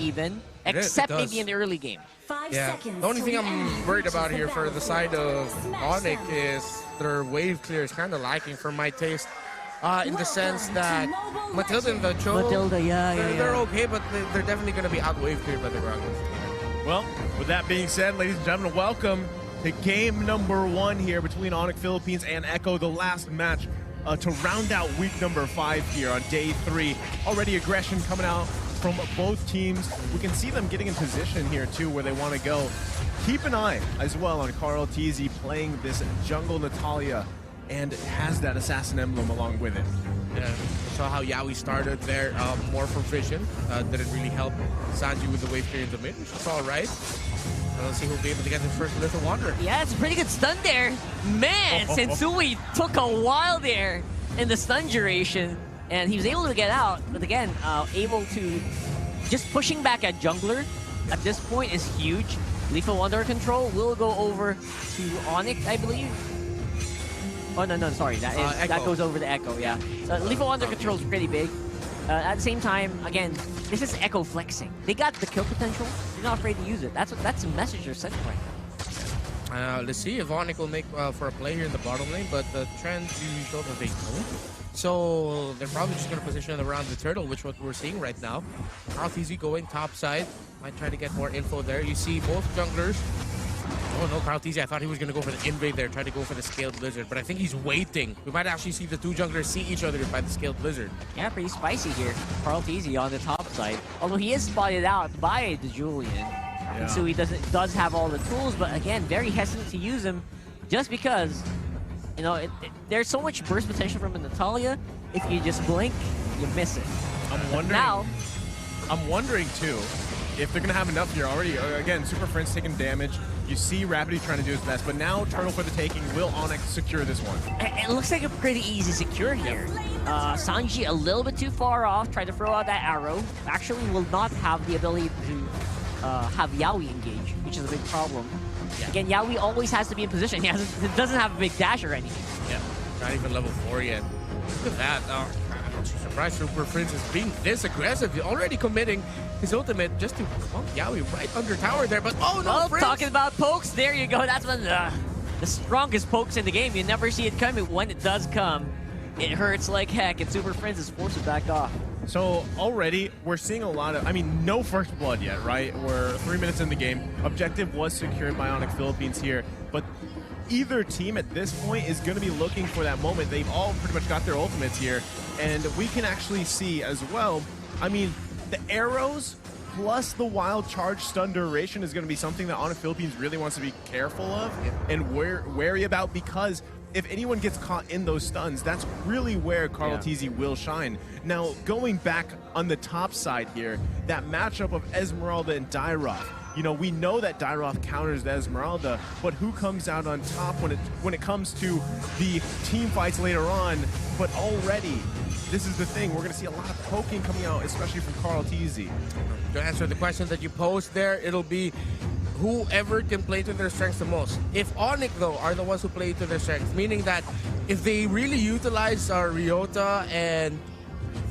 even, except it maybe in the early game. 5 Yeah, seconds. the only thing till the I'm enemy worried reaches about the here for the side of ONIC is their wave clear is kind of lacking for my taste. In the sense that Matilda and the Cho, Matilda, they're okay, but they're definitely going to be out wave cleared by the Groundlings. Well, with that being said, ladies and gentlemen, welcome to game number 1 here between ONIC Philippines and Echo, the last match to round out week number 5 here on day 3. Already aggression coming out from both teams. We can see them getting in position here too where they want to go. Keep an eye as well on Carl TZ playing this jungle Natalia, and it has that assassin emblem along with it. Yeah, we saw how Yaoi started there, more for vision. Didn't really help Sanji with the wave clear in the mid, which is all right. Let's see who'll be able to get the first Little Wanderer. Yeah, it's a pretty good stun there. Man, Sensui took a while there in the stun duration, and he was able to get out. But again, able to just pushing back at jungler at this point is huge. Lethal Wanderer control will go over to ONIC, I believe. Oh, no, sorry. That goes over to Echo, yeah. So Lethal Wanderer control is pretty big. At the same time, again, this is Echo flexing. They got the kill potential. They're not afraid to use it. That's the message they're sending right now. Let's see if ONIC will make for a play here in the bottom lane, but the trend usually shows that they don't. So they're probably just going to position around the turtle, which is what we're seeing right now. Carl TZ going top side. Might try to get more info there. You see both junglers. Oh no, Carl TZ, I thought he was going to go for the invade there, try to go for the scaled blizzard, but I think he's waiting. We might actually see the two junglers see each other by the scaled blizzard. Yeah, pretty spicy here. Carl TZ on the top side. Although he is spotted out by the Julian. Yeah. And so he does have all the tools, but again, very hesitant to use them just because, you know, there's so much burst potential from a Natalia. If you just blink, you miss it. I'm wondering too, if they're going to have enough here already. Again, Super Friends taking damage. You see Rapidy trying to do his best, but now Turtle for the taking. Will ONIC secure this one? It looks like a pretty easy secure here. Sanji a little bit too far off, tried to throw out that arrow. Actually will not have the ability to have Yaoi engage, which is a big problem. Yeah. Again, Yaoi always has to be in position. He doesn't have a big dash or anything. Yeah, not even level 4 yet. Look at that. I'm surprised Super Prince is being this aggressive. He's already committing his ultimate just to bump Yaoi right under tower there, but oh no, well, Prince! Talking about pokes, there you go. That's one of the strongest pokes in the game. You never see it coming. When it does come, it hurts like heck, and Super Prince is forced to back off. So already we're seeing a lot of, I mean, no first blood yet, right? We're 3 minutes in the game. Objective was secured by ONIC Philippines here, but either team at this point is going to be looking for that moment. They've all pretty much got their ultimates here, and we can actually see as well, I mean, the arrows plus the wild charge stun duration is going to be something that ONIC Philippines really wants to be careful of and wary about, because if anyone gets caught in those stuns, that's really where Carl TZ will shine. Now, going back on the top side here, that matchup of Esmeralda and Dairoth. You know, we know that Dairoth counters the Esmeralda, but who comes out on top when it comes to the team fights later on? But already, this is the thing. We're going to see a lot of poking coming out, especially from Carl TZ. To answer the question that you posed there, it'll be whoever can play to their strengths the most. If ONIC, though, are the ones who play to their strengths, meaning that if they really utilize Ryota and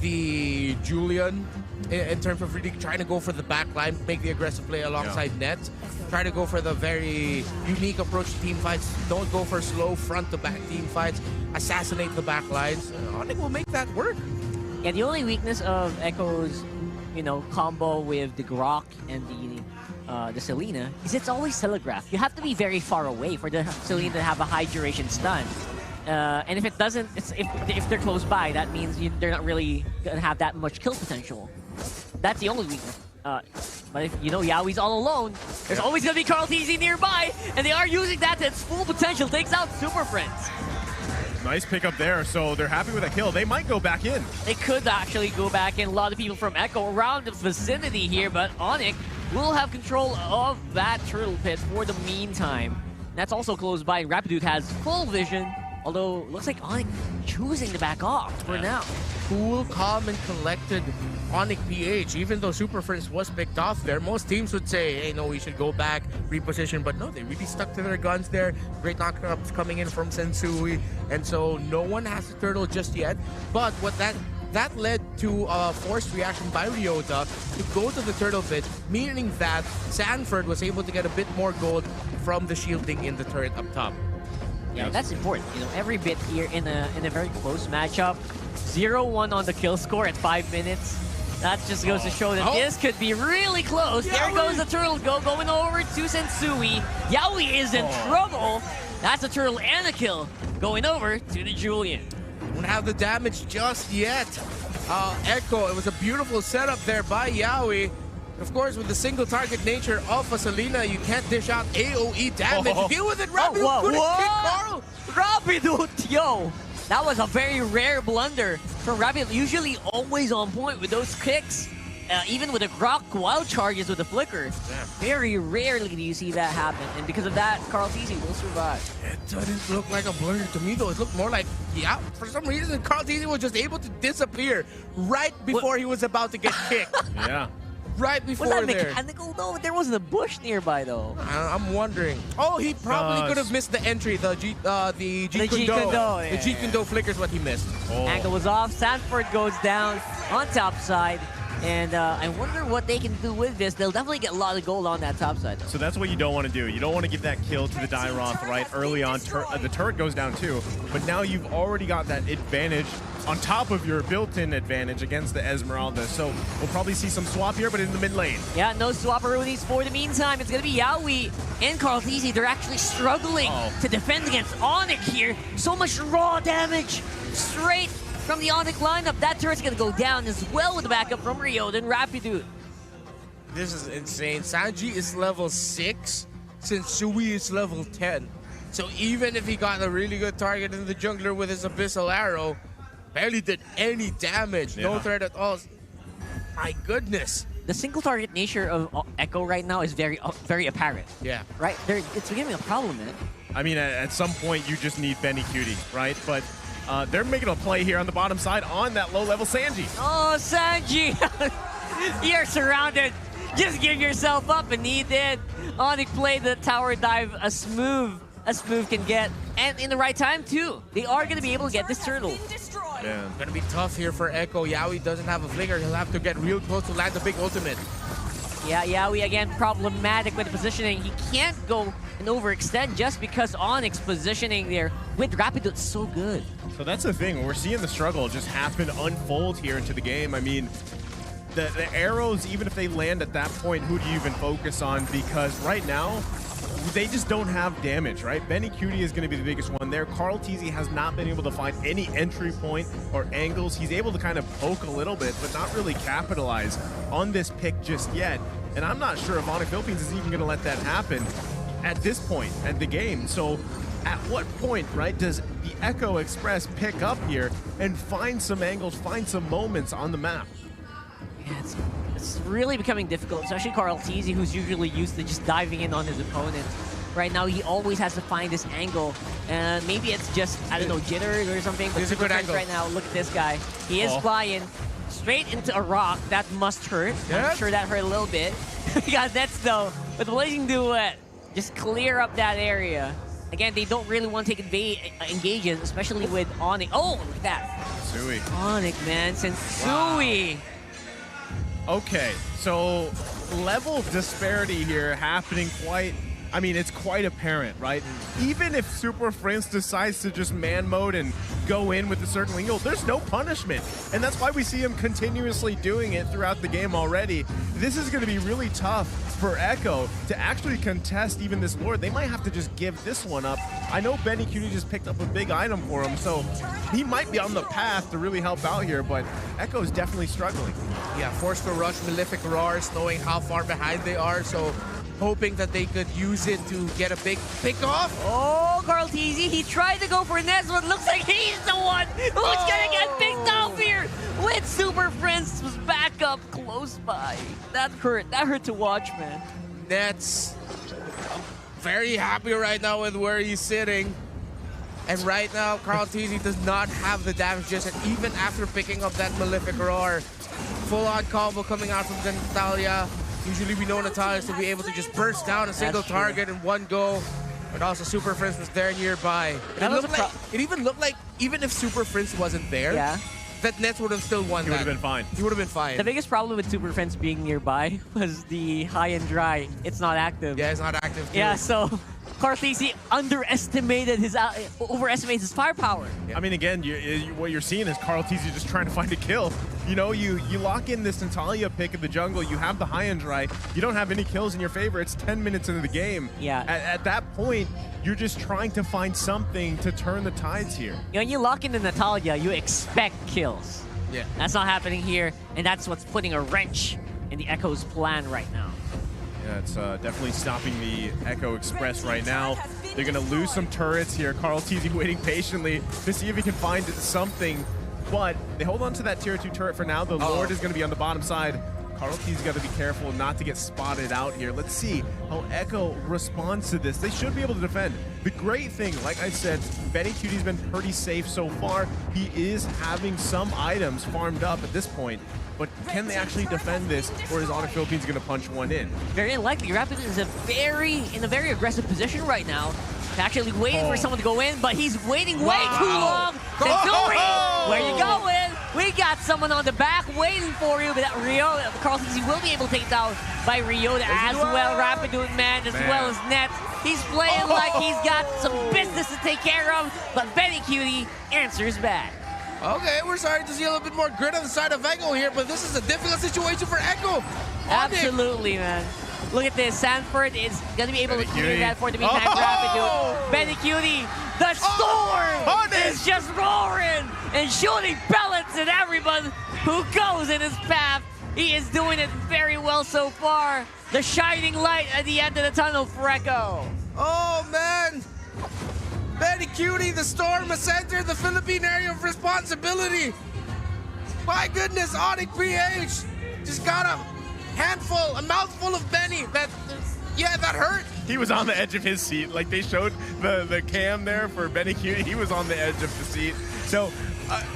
the Julian in terms of really trying to go for the back line, make the aggressive play alongside Net, try to go for the very unique approach to team fights, don't go for slow front-to-back team fights, assassinate the back lines, ONIC will make that work. Yeah, the only weakness of Echo's, you know, combo with the Grok and the Selena is it's always telegraphed. You have to be very far away for the Selena to have a high duration stun. And if it doesn't, if they're close by, that means they're not really gonna have that much kill potential. That's the only weakness. But if you know Yaoi's all alone, there's always gonna be Carl TZ nearby, and they are using that to its full potential. Takes out Super Friends. Nice pickup there, so they're happy with that kill. They might go back in. They could actually go back in. A lot of people from Echo around the vicinity here, but ONIC will have control of that turtle pit for the meantime. That's also close by. Rapidude has full vision, although looks like ONIC choosing to back off for now. Cool, calm, and collected ONIC PH. Even though Super Friends was picked off there, most teams would say, hey, no, we should go back, reposition. But no, they really stuck to their guns there. Great knockups coming in from Sensui. And so no one has the turtle just yet. But what that that led to a forced reaction by Ryota to go to the turtle pit, meaning that Sanford was able to get a bit more gold from the shielding in the turret up top. Yeah, that's important. You know, every bit here in a very close matchup. 0-1 on the kill score at 5 minutes. That just goes to show that this could be really close. There goes the turtle going over to Sensui. Yaoi is in trouble. That's a turtle and a kill going over to the Julian. Don't have the damage just yet. Echo, it was a beautiful setup there by Yaoi. Of course, with the single target nature of a Selena, you can't dish out AoE damage. Deal with it, Rapidu couldn't kick Carl. Rapidu, yo! That was a very rare blunder from Rapidu. Usually always on point with those kicks. Even with the Grok wild charges with the flicker. Very rarely do you see that happen. And because of that, Carl Tizzy will survive. It didn't look like a blunder to me, though. It looked more like, yeah, for some reason, Carl Tizzy was just able to disappear right before he was about to get kicked. Yeah. Right before was that there. mechanical? No, there wasn't a bush nearby, though. I'm wondering. Oh, he probably could have missed the entry, the Jeet Kune Do. The Jeet Kune Do flicker's what he missed. Angle was off. Sanford goes down on top side. And I wonder what they can do with this. They'll definitely get a lot of gold on that top side. So that's what you don't want to do. You don't want to give that kill to the Dairoth right early on. The turret goes down too, but now you've already got that advantage on top of your built-in advantage against the Esmeralda. So we'll probably see some swap here, but in the mid lane. Yeah, no swapperoonies for the meantime. It's going to be Yaoi and Carl Tizzy. They're actually struggling to defend against ONIC here. So much raw damage straight from the ONIC lineup. That turret's going to go down as well with the backup from Ryota and Rapidu. This is insane. Sanji is level 6, Sensui is level 10. So even if he got a really good target in the jungler with his Abyssal Arrow, barely did any damage. No threat at all. My goodness. The single target nature of Echo right now is very apparent. Yeah. Right? It's becoming a problem, man. I mean, at some point, you just need Benny Cutie, right? But they're making a play here on the bottom side on that low-level Sanji. Oh, Sanji! You're surrounded. Just give yourself up, and he did. ONIC played the tower dive as smooth can get. And in the right time, too. They are going to be able to get this turtle. Yeah. Gonna be tough here for Echo. Yaoi doesn't have a flicker. He'll have to get real close to land the big ultimate. Yeah, Yaoi, again, problematic with the positioning. He can't go and overextend just because ONIC's positioning there with Rapidu is so good. So that's the thing. We're seeing the struggle just happen, unfold here into the game. I mean, the arrows, even if they land at that point, who do you even focus on? Because right now, they just don't have damage, right? Benny Cutie is going to be the biggest one there. Carl Tizzy has not been able to find any entry point or angles. He's able to kind of poke a little bit, but not really capitalize on this pick just yet. And I'm not sure if ONIC Philippines is even going to let that happen at this point at the game. So at what point, right, does the Echo Express pick up here and find some angles, find some moments on the map? Yeah, it's really becoming difficult, especially Carl Tizzy, who's usually used to just diving in on his opponent. Right now, he always has to find this angle, and maybe it's just, I don't know, jitters or something. But Here's a good angle. right now, look at this guy. He is flying straight into a rock. That must hurt. Yep. I'm sure that hurt a little bit. He got nets, though, with Blazing Duet. Just clear up that area. Again, they don't really want to take engages, especially with ONIC. Oh, look at that. Sui. ONIC, man. Sensui. Wow. Okay, so level disparity here happening it's quite apparent, right? Even if Super Prince decides to just man mode and go in with a certain angle, there's no punishment. And that's why we see him continuously doing it throughout the game already. This is going to be really tough for Echo to actually contest even this Lord. They might have to just give this one up. I know Benny Cutie just picked up a big item for him, so he might be on the path to really help out here, but Echo's definitely struggling. Yeah, forced to rush Malefic Roars, knowing how far behind they are, so hoping that they could use it to get a big pick off. Oh, Carl Tizzy, he tried to go for this one. Looks like he's the one who's gonna get picked off here with Super Prince was back up close by. That hurt to watch, man. Nets very happy right now with where he's sitting. And right now, Carl Tizzy does not have the damage just yet, even after picking up that Malefic Roar. Full-on combo coming out from Natalia. Usually we know Natalia to be able to just burst down a single target in one go. But also Super Prince was there nearby. It even looked like, even if Super Prince wasn't there, that Nets would have still won He that. would have been fine. He would have been fine. The biggest problem with Super Friends being nearby was the high and dry. It's not active. Yeah, it's not active. Too. Yeah, so Cartesi overestimated his firepower. I mean, again, what you're seeing is Carl Teasy just trying to find a kill. You know, you lock in this Natalia pick in the jungle, you have the high and dry, you don't have any kills in your favor, it's 10 minutes into the game. Yeah. At that point, you're just trying to find something to turn the tides here. When you lock in the Natalia, you expect kills. Yeah. That's not happening here, and that's what's putting a wrench in the Echo's plan right now. Yeah, it's definitely stopping the Echo Express right now. They're going to lose some turrets here. Carl Teasy waiting patiently to see if he can find something. But they hold on to that tier 2 turret for now. The Lord is going to be on the bottom side. Carl Teasy's got to be careful not to get spotted out here. Let's see how Echo responds to this. They should be able to defend. The great thing, like I said, Benny Cutie's been pretty safe so far. He is having some items farmed up at this point. But can they actually defend this, or is ONIC Philippines going to punch one in? Very unlikely. Rapid is in a very aggressive position right now. Actually waiting for someone to go in, but he's waiting way too long. Where you going? We got someone on the back waiting for you, but that Rio, Carl Teasy will be able to take it out by Ryota as well. Rapid doing man as well as Nets. He's playing like he's got some business to take care of, but Benny Cutie answers back. Okay, we're starting to see a little bit more grit on the side of Echo here, but this is a difficult situation for Echo. Absolutely, man. Look at this. Sanford is going to be able to clear that for the meantime. Rapid, Benny Cutie, the storm is just roaring and shooting pellets at everyone who goes in his path. He is doing it very well so far. The shining light at the end of the tunnel for Echo. Oh, man. Benny Cutie, the storm has entered the Philippine area of responsibility. My goodness, ONIC PH just got a handful, a mouthful of Benny. That hurt. He was on the edge of his seat. Like they showed the cam there for Benny Cutie. He was on the edge of the seat. So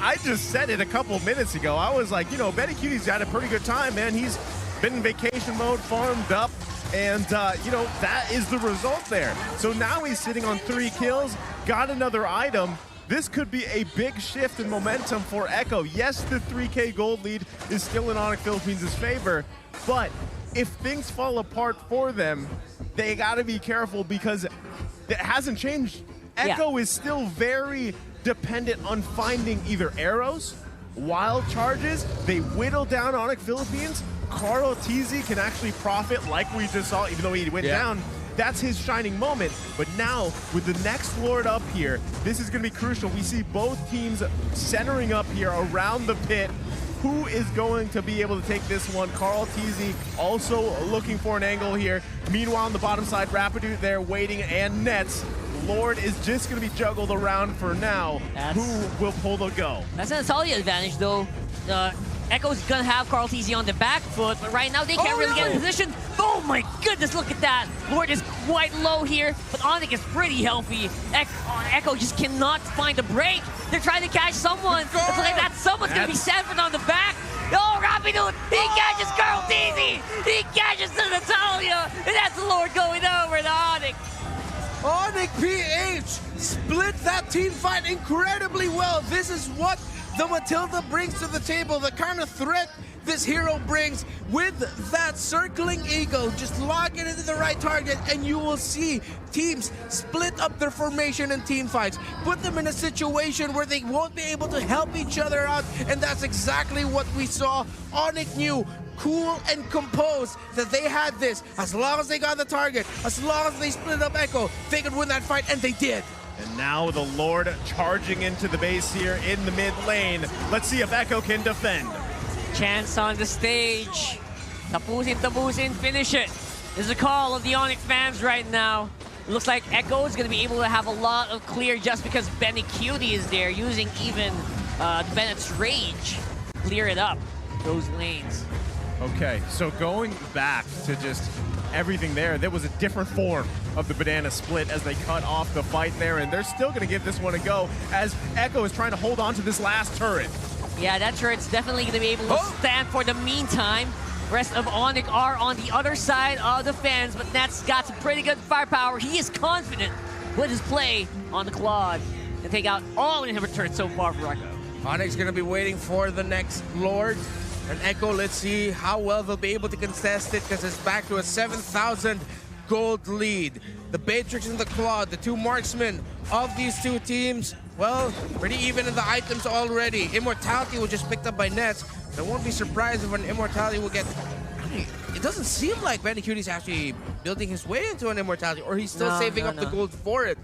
I just said it a couple minutes ago. I was like, you know, Benny Cutie's had a pretty good time, man. He's been in vacation mode, farmed up. And, you know, that is the result there. So now he's sitting on 3 kills, got another item. This could be a big shift in momentum for Echo. Yes, the 3K gold lead is still in ONIC Philippines' favor, but if things fall apart for them, they got to be careful because it hasn't changed. Echo is still very dependent on finding either arrows, wild charges. They whittle down ONIC Philippines. Carl Teasy can actually profit like we just saw, even though he went down. That's his shining moment. But now, with the next Lord up here, this is going to be crucial. We see both teams centering up here around the pit. Who is going to be able to take this one? Carl Teasy also looking for an angle here. Meanwhile, on the bottom side, Rapidu there waiting, and Nets. Lord is just going to be juggled around for now. Who will pull the go? That's an Natalia advantage, though. Echo's gonna have Carl Teasy on the back foot, but right now they can't really get in position. Oh my goodness, look at that. Lord is quite low here, but ONIC is pretty healthy. Echo just cannot find a break. They're trying to catch someone. It's like that someone's gonna be Sanford on the back. Oh, Rapidu, he catches Carl Teasy. He catches the Natalia, and that's the Lord going over to ONIC. ONIC PH split that team fight incredibly well. This is what the Matilda brings to the table, the kind of threat this hero brings with that circling eagle. Just lock it into the right target and you will see teams split up their formation in team fights. Put them in a situation where they won't be able to help each other out, and that's exactly what we saw. ONIC knew, cool and composed, that they had this. As long as they got the target, as long as they split up Echo, they could win that fight, and they did. And now the Lord charging into the base here in the mid lane. Let's see if Echo can defend. Chance on the stage. Tapusin, finish it. This is a call of the ONIC fans right now. It looks like Echo is going to be able to have a lot of clear just because Benny Cutie is there, using even Bennett's rage. Clear it up, those lanes. Okay, so going back to just everything there was a different form of the banana split as they cut off the fight there, and they're still going to give this one a go as Echo is trying to hold on to this last turret. Yeah, that turret's definitely going to be able to stand for the meantime. Rest of ONIC are on the other side of the fence, but Nat's got some pretty good firepower. He is confident with his play on the Claude to take out all inhibitor turrets so far for Echo. ONIC's gonna be waiting for the next Lord. And Echo, let's see how well they'll be able to contest it, because it's back to a 7,000 gold lead. The Batrix and the Claude, the two marksmen of these two teams, well, pretty even in the items already. Immortality was just picked up by Nets. I won't be surprised if an Immortality will get... It doesn't seem like Benny Cutie's actually building his way into an Immortality, or he's still saving up the gold for it.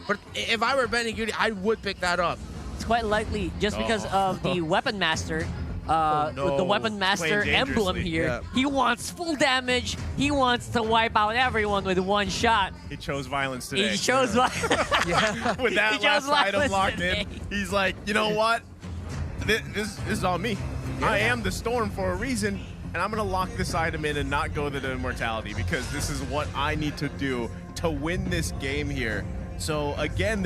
But if I were Benny Cutie, I would pick that up. It's quite likely just because of the Weapon Master. With the Weapon Master emblem here. Yeah. He wants full damage. He wants to wipe out everyone with one shot. He chose violence today. He chose violence. With that last item locked in, he's like, you know what? This is on me. Yeah. I am the Storm for a reason, and I'm going to lock this item in and not go to the Immortality, because this is what I need to do to win this game here. So again,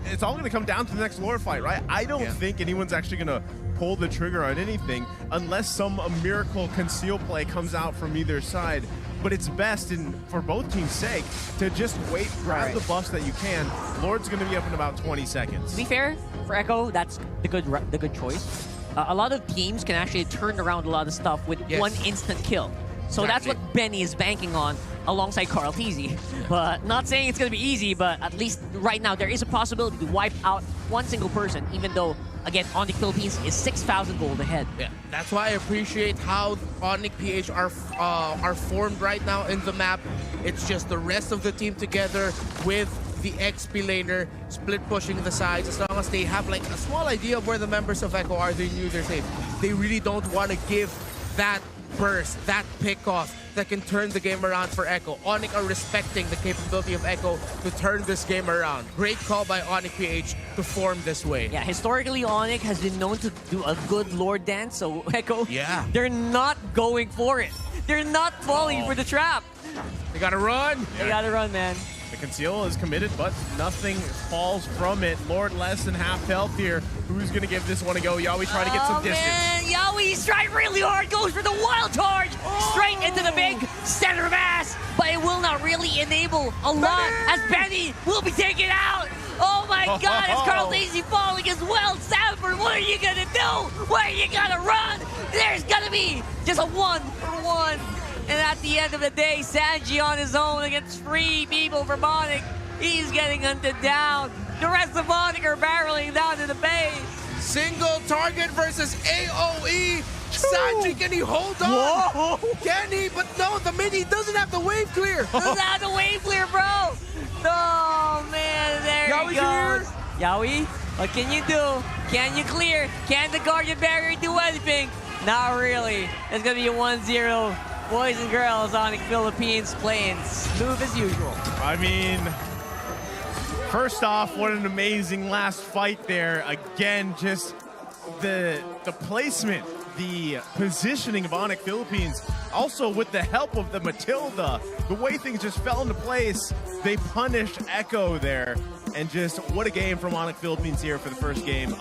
it's all going to come down to the next lore fight, right? I don't think anyone's actually going to pull the trigger on anything unless some miracle conceal play comes out from either side. But it's best, for both teams' sake, to just wait, grab the buffs that you can. Lord's going to be up in about 20 seconds. To be fair, for Echo, that's the good choice. A lot of teams can actually turn around a lot of stuff with one instant kill. So that's what Benny is banking on alongside Carl TZ. But not saying it's going to be easy, but at least right now there is a possibility to wipe out one single person, even though, again, ONIC Philippines is 6,000 gold ahead. Yeah, that's why I appreciate how ONIC PH are formed right now in the map. It's just the rest of the team together with the XP laner split pushing the sides. As long as they have like a small idea of where the members of Echo are, they knew they're safe. They really don't want to give that burst, that pick-off that can turn the game around for Echo. ONIC are respecting the capability of Echo to turn this game around. Great call by ONIC PH to form this way. Yeah, historically ONIC has been known to do a good Lord dance, so Echo, they're not going for it. They're not falling for the trap. They gotta run. They gotta run, man. The conceal is committed, but nothing falls from it. Lord less than half health here. Who's going to give this one a go? Yawi trying to get some distance. Man. Yawi tried really hard, goes for the wild charge, straight into the big center mass, but it will not really enable a lot as Benny will be taken out. Oh my God, it's Carl Daisy falling as well. Sanford, what are you going to do? Where are you going to run? There's going to be just a 1-for-1. And at the end of the day, Sanji on his own against 3 people from ONIC. He's getting hunted down. The rest of ONIC are barreling down to the base. Single target versus AoE. Sanji, can he hold on? Whoa. Can he? But no, the mini doesn't have the wave clear. Doesn't have the wave clear, bro. Oh, man, there he goes. Yawi, what can you do? Can you clear? Can the Guardian Barrier do anything? Not really. It's going to be a 1-0. Boys and girls, ONIC Philippines playing smooth as usual. I mean, first off, what an amazing last fight there. Again, just the placement, the positioning of ONIC Philippines, also with the help of the Matilda, the way things just fell into place. They punished Echo there, and just what a game from ONIC Philippines here for the first game.